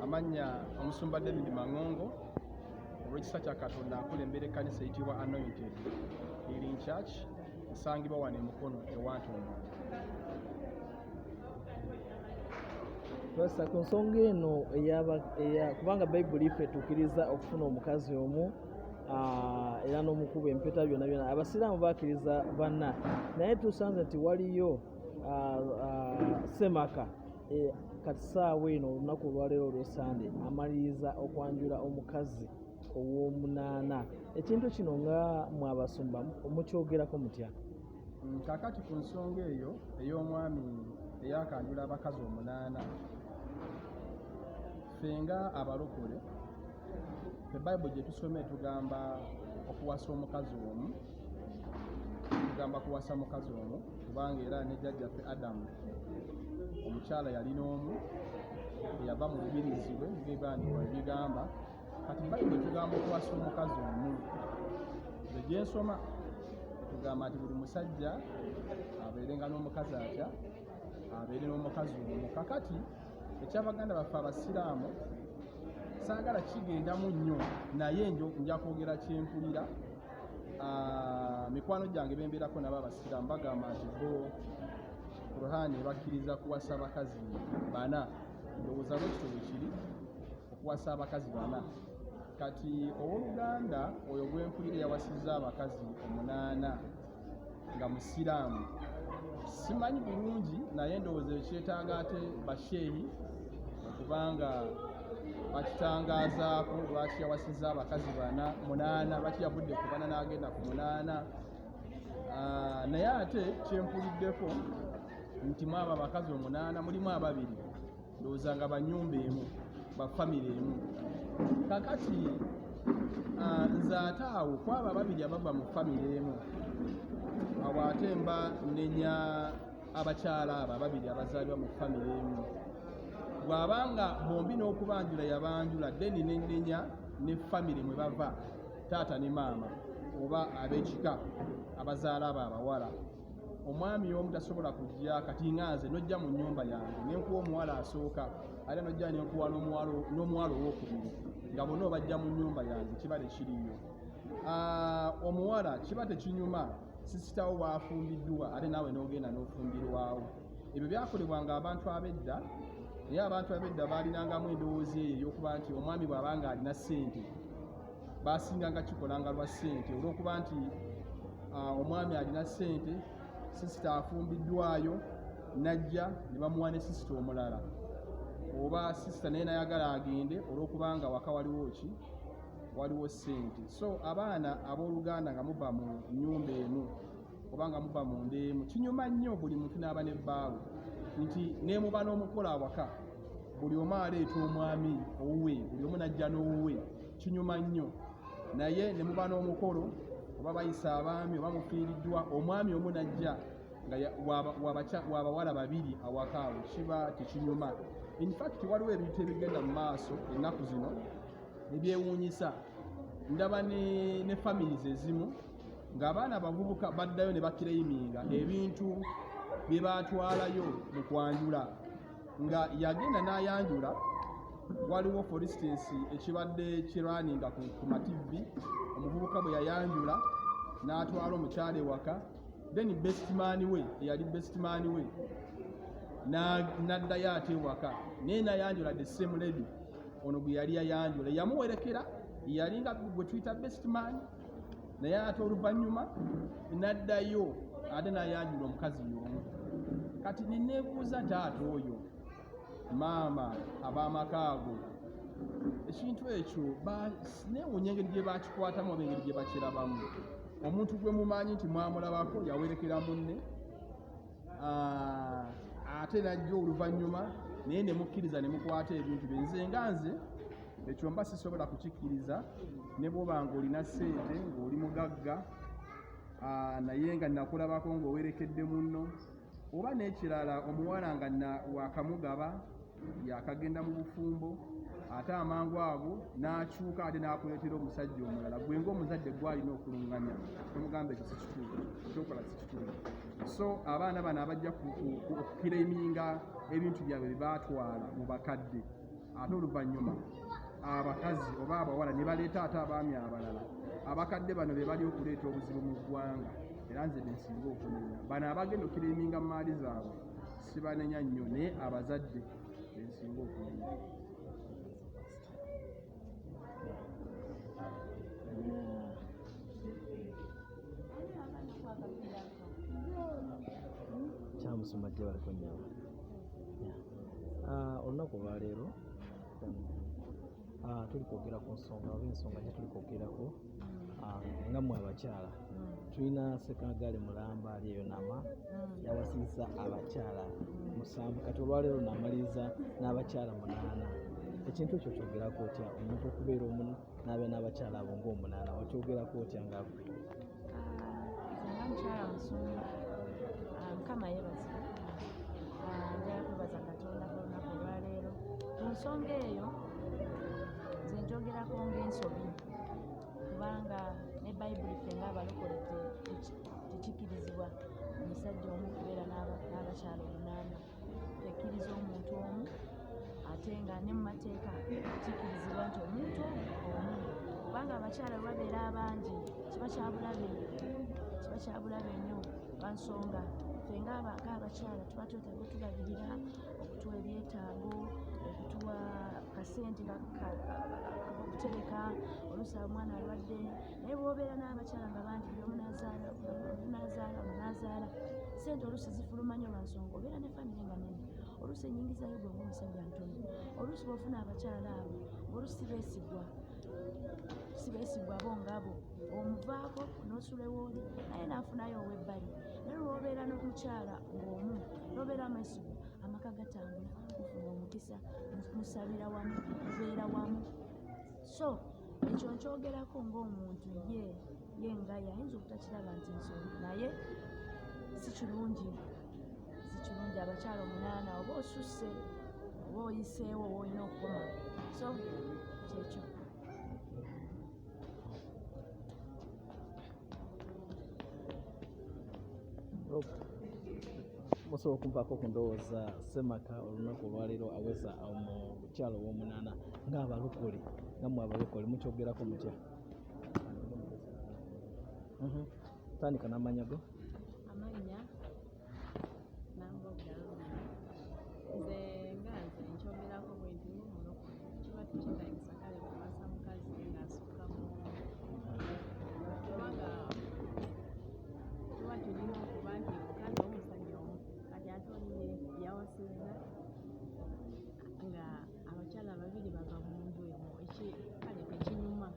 Amanya Omusumba David Mangongo, olw'ekisa kya Katonda akulembera ekkanisa eyitibwa Anointed Healing Church, esangibwa wano Mukono wantoni. Basa ku nsonga eno kubanga Bayibuli ife tukkiriza okufuna omukazi omu era n'omukuba empeta byonna byonna, abasiraamu bakkiriza banna, naye tusanze nti waliyo Ssemaka kati saawa eno olunaku olwaleero olw'Esande amaliriza okwanjula omukazi ow'omunaana. Ekintu kino nga mwabasumba mukyogerako mutya? Kakati ku nsonga eyo ey'omwami eyakanjula abakazi omunaana, fenga abalokole Bayibuli gye tusome tugamba okuwasa omukazi omu, tugamba kuwasa mukazi omu kubanga era ne jjajjaffe Adamu omukyala yalina omu eyava mu lubirizi lwe ng'ebandikwa ebigamba. Kati Bayibuli tugamba okuwasa omukazi omu. Nze gye nsoma tugamba nti buli musajja abeerenga n'omukazi atya, abeere n'omukazi omu. Kakati ekyabaganda baffe abasiraamu saagala kigendamu nnyo, naye nja kwogera kyempulira. Mikwano gyange bembeerako nabo abasiraamu bagamba nti bo Kuruhani bakkiriza kuwasa abakazi bana. Ndowooza lwekito bwe kiri, okuwasa abakazi bana. Kati owooluganda oyo gwempulira yawasizza abakazi omunaana nga musiraamu. Simanyi bulungi, naye ndowooza ekyetaaga ate basheehi okubanga bakitangaazaako lwaki yawasizza abakazi munaana, lwaki yavudde ku bana n'agenda ku munaana. Naye ate kyempuliddeko nti mwaba abakazi omunaana mulimu ababiri, ndowooza nga banyumba emu, bafamire emu. Kakati nze ate awo kwaba ababiri abava mu famire emu, awo ate mba nenya abakyala abo ababiri abazaalibwa mu famire emu. Bw'abanga bombi n'okubanjula yabanjula, deni nenenya ne famire mwe bava, taata ne maama oba ab'ekika abazaala abo abawala. Omwami omu tasobola kujja kati nganze nojja mu nnyumba yange nenkuwa omuwala asooka, ate nojja nenkuwa n'omuwala owokubiri, nga bonna obajja mu nnyumba yange, kiba tekiriyo. Omuwala kiba tekinyuma sisitawo bwafumbiddwa ate naawe n'ogenda n'ofumbirwawo. Ebyo byakolebwanga abantu ab'edda, naye abantu ab'edda baalinangamu endowooza eyo ey'okuba nti omwami bw'abanga alina ssente baasinganga kikolanga lwa ssente, olw'okuba nti omwami alina ssente, sisita afumbiddwayo najja ne bamuwa ne sisita omulala, oba sisita naye nayagala agende olw'okubanga waka waliwo ssente. So abaana abooluganda nga muba mu nnyumba emu oba nga muba mu nda emu, kinyuma nnyo buli muntu n'aba ne bbaawe nti ne muba n'omukola awaka, buli omu aleeta omwami owuwe, buli omu najja n'owuwe, kinyuma nnyo. Naye ne muba n'omukolo oba bayisa abaami oba mufiiriddwa, omwami omu najja nga wabawala babiri awaka awo, kiba tekinyuma. In fact waliwo ebintu ebigenda mu maaso ennaku zino ebyewuunyisa. Ndaba ne families ezimu ng'abaana abavubuka baddayo ne bakireyiminga ebintu bye baatwalayo mu kwanjula, nga yagenda n'ayanjula. Waliwo for instance ekibadde kirwaninga ku mativi, omuvubuka bwe yayanjula n'atwala omukyala ewaka, then bestman we eyali bestman we n'addayo ate ewaka, naye nayanjula the same lady ono gwe yali yayanjula, yamuwerekera, yalinga gwe tuyita bestman, naye ate oluvannyuma n'addayo ate n'ayanjula omukazi y'omu. Kati neneebuuza taata oyo, maama ab'amaka ago, ekintu ekyo neewuunya engeri gye bakikwatamu oba engeri gye bakirabamu. Omuntu gwe mumanyi nti mwamulabako yawerekera munne, ate najja oluvannyuma naye ne mukkiriza ne mukwata ebintu bye. Nze ekyo mba sisobola kukikkiriza, ne bw'oba ng'olina ssente, ng'oli mugagga, naye nga nakulabako ng'owerekedde munno, oba n'ekirala omuwala nga wakamugaba yakagenda mu bufumbo, ate amangu ago n'akyuka ate n'akuleetera omusajja omulala, gwe ng'omuzadde gw'alina okuluŋŋanya tomugamba ekyo si kituufu, ekyokola si kituufu. So abaana bano abajja okukireminga ebintu byabwe bye baatwala mu bakadde, ate oluvannyuma abakazi oba abawala ne baleeta ate abaami abalala abakadde bano be bali okuleeta obuzibu mu ggwanga era nze bensinga okunenya bano abagenda okiriminga mu maali zaabwe sibanenya nnyo naye abazadde bensinga okunenya. Kyamusoma gye baliko nnyo. Olunaku olwaleero tuli kwogera ku nsonga oba ensonga gye tuli kwogerako nga mmwe abakyala tulina sekagaali mulamba ali eyo nama yawasiza abakyala 7 kati olwaleero namaliriza n'abakyala 8. Ekintu ekyo kyogerako otya omuntu okubeera omu n'abe n'abakyala abo nga 8 wakyogerako otya ngaagwe? Nga mukyala musumba Mukama yeebazibwe njagala kwebaza Katonda ku lunaku olwaleero ku nsonga eyo nze njogerako ng'ensobi kubanga ne bayibuli ffe ng'abalokole tekikkirizibwa omusajja omu kubeera n'abakyala 8 tekkiriza omuntu omu ate nga ne mu mateeka kikkirizibwa nti omuntu omu kubanga abakyala babeera abangi kiba kyabulabe nnyo lwansonga ffe ng'abakyala tuba twetaaga otulabirira okutuwa ebyetaago okutuwa kasente okutereka oluusi omwana alwadde naye bw'obeera n'abakyala nga bangi buli omu n'azaala sente oluusi zifuluma nnyo lwansonga obeera ne famire nga nene oluusi ennyingizayo gwe ng'omusajja ntono oluusi bw'ofuna abakyala abo oluusi sibeesigwa bo ngabo omuvaako n'osula ewooli naye n'afunayo ow'ebbali naye lw'obeera n'omukyala ng'omu n'obeera mwesigwa amaka gatambula mufuna omukisa musabira wamu mubeera wamu so ekyo nkyogerako ng'omuntu ye nga yayinza obutakiraba nti nsonga naye si kirungi abakyala 8 oba osusse oba oyiseewo oba olina okukoma so kyekyo. Musobola okumpaako ku ndowooza Ssemaka olunaku olwaleero aweza omukyalo ow'omunaana ng'abalokole ngammwe abalokole mukyogerako mutya? Tandika n'amannya go. Amannya Nambogga. Nze nkyogerako bwe nti ng'omulokole kiba tekyetaagisa kale kuwasa mukazi ng'asukkamu kubanga tuba tulina okuba nti mukazi omusajja omu kati ate oli yawasiza nga abakyala 2 bava mu nju emu kale tekinyuma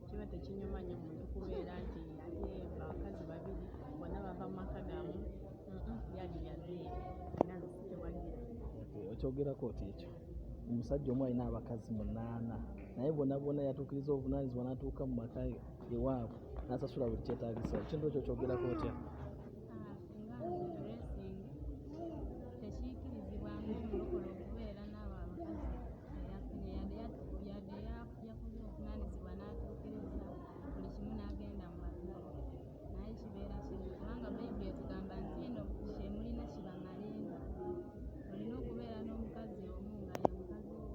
kiba tekinyuma nnyo muntu kubeera nti ate abakazi 2 bonna bava mu maka gamu lyali lyazeeri nazo sikyewagira. Okyogerako oti ekyo omusajja omu alina abakazi 8 naye bonna yatuukiriza obuvunaanyizibwa n'atuuka mu maka ewaabwe n'asasula buli kyetaagisa ekintu ekyo kyogerako otya? Tekiikirizibwa ng'omulokole okubeera n'abo abakazi yadde yakoze obuvunaanyizibwa n'atuukiriza buli kimu n'agenda mu matwale naye kibeera kibi kubanga bayibuli etugamba nti eno kye mulina kiba malenga olina okubeera n'omukazi omu nga ye mukazi wo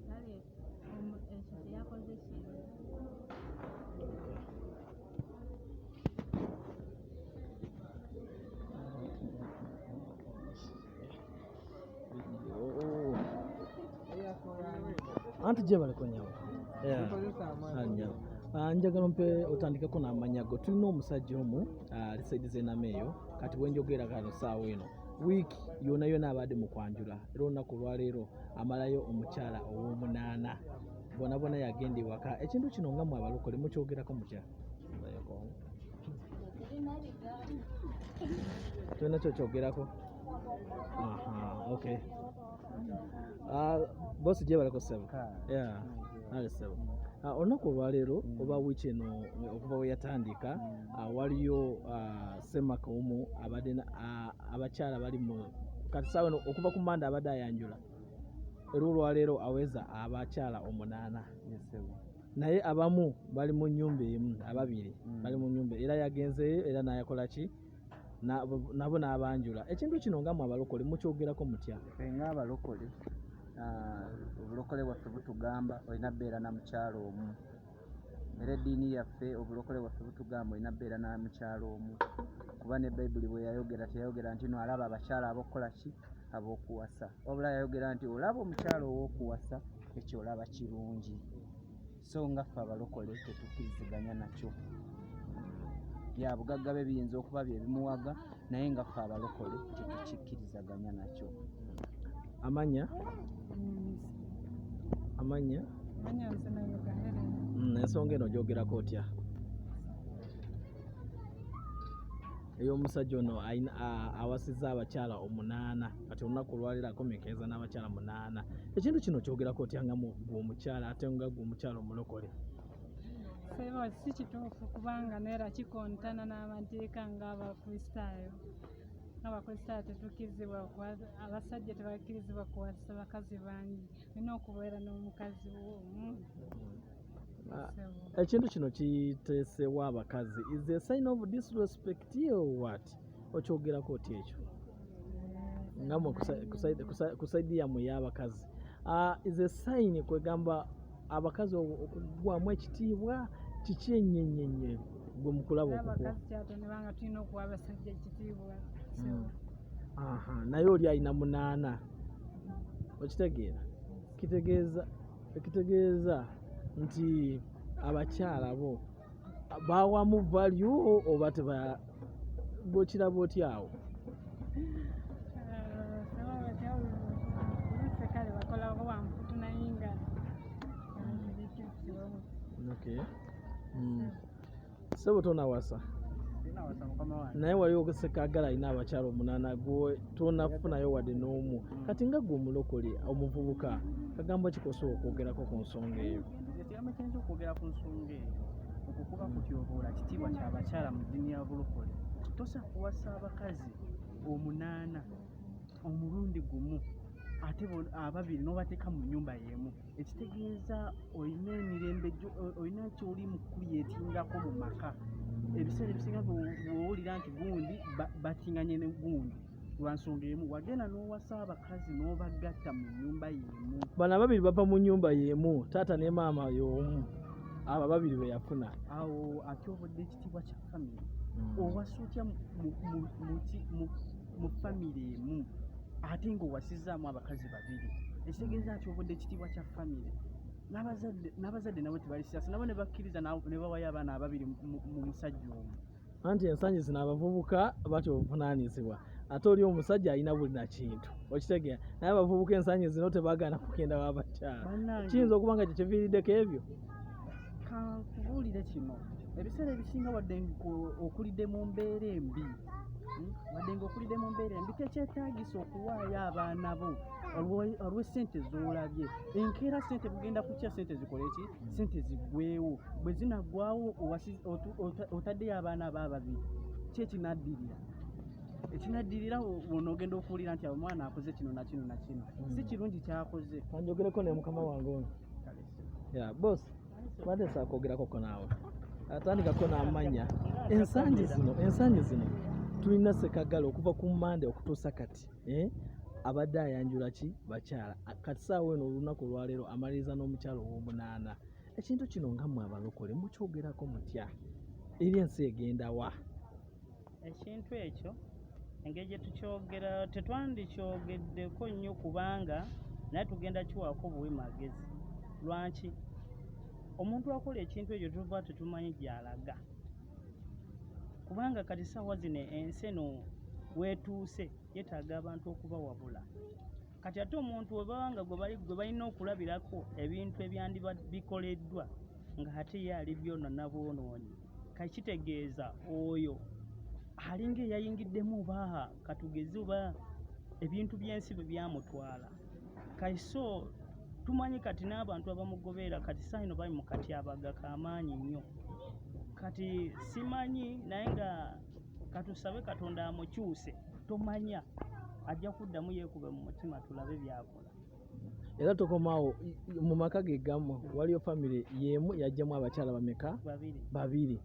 kale ekyo teyakoze kibi. Anti gye baliko nyawo njagala mpe otandikako n'amannya go. Tulina omusajja omu lisaidiza enama eyo kati bwenjogera kano saawa eno wiiki yona abadde mu kwanjula era olunaku olwaleero amalayo omukyala ow'omunaana bonna yagenda ewaka. Ekintu kino nga mmwe abalokole mukyogerako mutya? Tulina kyokyogerako. Okay. Bosi gye baliko ssebo. Ali ssebo. Olunaku olwaleero oba wiiki eno okuva we yatandika waliyo Ssemaka omu abadde abakyala bali mu kati saawa eno okuva ku Manda abadde ayanjula era olwaleero aweza abakyala 8 naye abamu bali mu nnyumba emu 2 bali mu nnyumba era yagenzeyo era n'ayakola ki nabo n'abanjula. Ekintu kino nga mmwe abalokole mukyogerako mutya? Nga abalokole obulokole bwaffe butugamba olina beera na mukyalo omu, era eddiini yaffe obulokole bwaffe butugamba olina beera na mukyalo omu, kuba ne bayibuli bwe yayogera teyayogera nti no alaba abakyala abokukola ki ab'okuwasa, wabula yayogera nti olaba omukyalo ow'okuwasa ekyo olaba kirungi. So nga ffe abalokole tetukkiriziganya nakyo. Ya bugagga be biyinza okuba bye bimuwaga naye nga ffe abalokole tetukikkirizaganya nakyo. Amanya ensonga eno gyogerako otya? Ey'omusajja ono awasizza abakyala 8 kati olunaku olwaleero akomekereza n'abakyala 8. Ekintu kino kyogerako otya nga gwe omukyala ate nga gwe omukyala omulokole? Sebo si kituufu kubanga neera kyikontaana n'amateeka ng'abakulisitayo. Ng'abakulisitayo tetukkirizibwa abasajja tebakkirizibwa kuwasa bakazi bangi, olina okubeera n'omukazi omu. Ekintu kino kiteesewa abakazi, is a sign of disrespect or what? Okyogerako otya ekyo nga mwe ku saidi yammwe y'abakazi? Is a sign kwegamba abakazi okugwamu ekitiibwa kiki ennyenyenye gwe mukulaba okukuwa? Abakazi kyatonebanga tulina okuwa abasajja ekitiibwa. Naye oli alina 8, okitegeera? Kitegeeza nti abakyala bo bawamu value oba bw'okiraba otya awo? Kale bakolako wamputu naye nga okay. Sebo tonawasa naye waliwo okusekagala alina abakyala 8 gwe tonafunayo wadde n'omu. Kati nga gwe omulokole omuvubuka kagambo kikosobola okwogerako ku nsonga eyo? Ekigambo kyinza okwogera ku nsonga eyo okukuba kutyoboola kitiibwa ky'abakyala mu ddiini ya bulokole. Tosa kuwasa abakazi 8 omulundi gumu ate ababiri n'obateeka mu nnyumba y'emu. Ekitegeeza olina emirembe, olina ky'oli mu kuliyetingako mu maka. Ebiseera ebisinga bw'owulira nti gundi batinganye ne gundi lwa nsonga emu, wagenda n'owasa abakazi n'obagatta mu nnyumba y'emu. Bano ababiri bava mu nnyumba y'emu, taata ne maama y'omu, abo ababiri be yafuna. Awo atyobodde ekitiibwa kya famire. Owasa otya mu famire emu ate ng'owasizzaamu abakazi 2? Ekitegeeza atyobodde ekitiibwa kya famire. N'abazadde nabo tebalisiasa, nabo ne bakkiriza ne bawayo abaana 2 mu musajja omu. Anti ensangi zino abavubuka batyo obuvunaanyizibwa, ate oli omusajja alina buli na kintu, okitegeera? Naye abavubuka ensangi zino tebagaana kugenda w'abakyala. Kiyinza okuba nga kyekiviiriddeko ebyo? Kankubuulire kino, ebiseera ebisinga wadde okulidde mu mbeera embi, tekyetaagisa okuwaayo abaana bo olw'essente z'olabye. Enkeera ssente bugenda kukya, ssente zikole ki? Ssente ziggweewo. Bwe zinaggwawo otaddeyo abaana ababiri, ki ekinaddirira? Ekinaddirira onoogenda okuwulira nti omwana akoze kino na kino na kino. Si kirungi kyakoze. Kanjogereko ne mukama wange ono. Boss, badde saakwogerakoko naawe. Atandikako n'amanya. Ensangi zino tulina sekagala okuva ku Mande okutuusa kati. Abadde ayanjula ki? Bakyala. Kati saawa eno olunaku olwaleero amaliriza n'omukyala ow'omunaana. Ekintu kino nga mmwe abalokole mukyogerako mutya? Eri ensi egenda wa? Ekintu ekyo engeri gye tukyogera tetwandikyogeddeko nnyo kubanga naye tugenda kiwaako buwi magezi. Lwaki? Omuntu akola ekintu ekyo tuva tetumanyi gy'alaga. Kubanga kati ssaawa zino ensi eno weetuuse yeetaaga abantu okuba wabula. Kati ate omuntu webanga gwe balina okulabirako ebintu ebyandiba bikoleddwa ng'ate ye ali byonoona bwonoonyi, kakitegeeza oyo alinga eyayingiddemu oba katugezi oba ebintu by'ensi bwe byamutwala. Kaiso tumanyi kati n'abantu abamugoberera kati saino bali mu katyabaga k'amaanyi nnyo. Kati simanyi naye nga katusabe Katonda amukyuse, tomanya ajja kuddamu yeekube mu mutima tulabe byakola. Era tokomaawo mu maka ge gamu waliyo famire y'emu yajjamu abakyala bameka? 2. 2.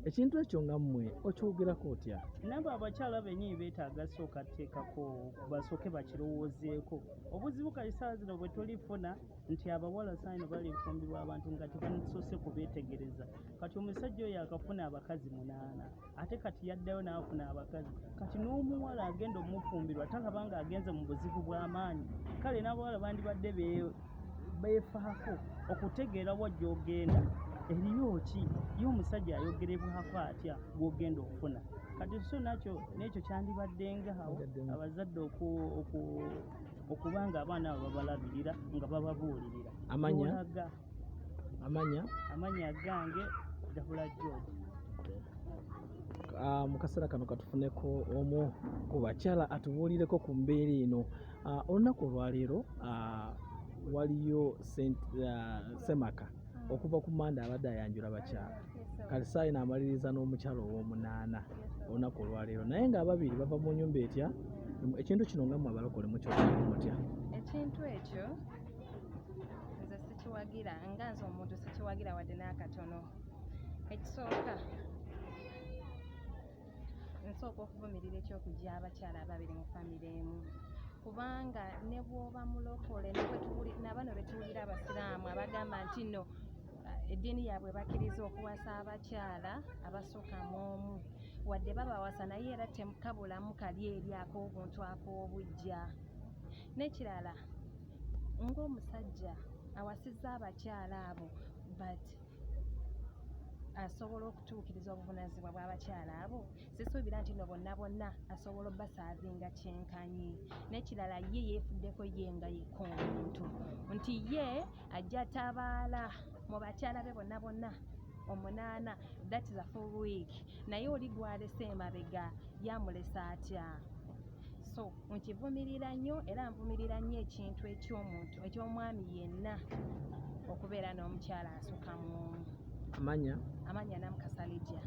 ekintu ekyo nga mmwe okyogerako otya? nabo abakyala bennyini beetaaga sooka tteekako basooke bakirowoozeeko. obuzibu kali saa zino bwe tulifuna nti abawala saino balifumbirwa abantu nga tebasoose kubeetegereza. kati omusajja oyo akafuna abakazi 8 ate kati yaddayo n'afuna abakazi, kati n'omuwala agenda omufumbirwa talaba nga agenze mu buzibu bw'amaanyi. kale n'abawala bandibadde beefaako okutegeera wa gy'ogenda eriyo ki ye omusajja ayogerebwako atya gw'ogenda okufuna. kati so n'ekyo kyandibaddengawo abazadde okuba nga abaana abo babalabirira nga bababuulirira. amanya gange Dabula George. Mu kaseera kano katufuneko omu ku bakyala atubuulireko ku mbeera eno. Olunaku olwaleero waliyo Ssemaka okuva ku Manda abadde ayanjula bakyala. Kati saa ino amaliriza n'omukyala ow'omunaana olunaku olwaleero, naye nga ababiri bava mu nnyumba etya. Ekintu kino nga mmwe abalokole mukyogera mutya? Ekintu ekyo nze sikiwagira, nga nze omuntu sikiwagira wadde n'akatono. Ekisooka nsooka okuvumirira ekyokujja abakyala ababiri mu famire emu, kubanga ne bw'oba mulokole nabano betuwulira abasiraamu abagamba nti nno eddiini yaabwe bakkiriza okuwasa abakyala abasooka mu omu, wadde babawasa naye era tekabulamu kali eri ak'obuntu ak'obujja. N'ekirala ng'omusajja awasizza abakyala abo but asobola okutuukiriza obuvunaanyizibwa bw'abakyala abo, sisuubira nti no bonna asobola obbasaavinga kyenkanyi. N'ekirala ye yeefuddeko ye nga yekka omuntu nti ye ajja tabaala mu bakyala be bonna 8, that is a full week, naye oli gw'alese emabega yamulesa atya? So nkivumirira nnyo era nvumirira nnyo ekintu eky'omuntu eky'omwami yenna okubeera n'omukyala asooka mu omu. Amanya Namukasalejja.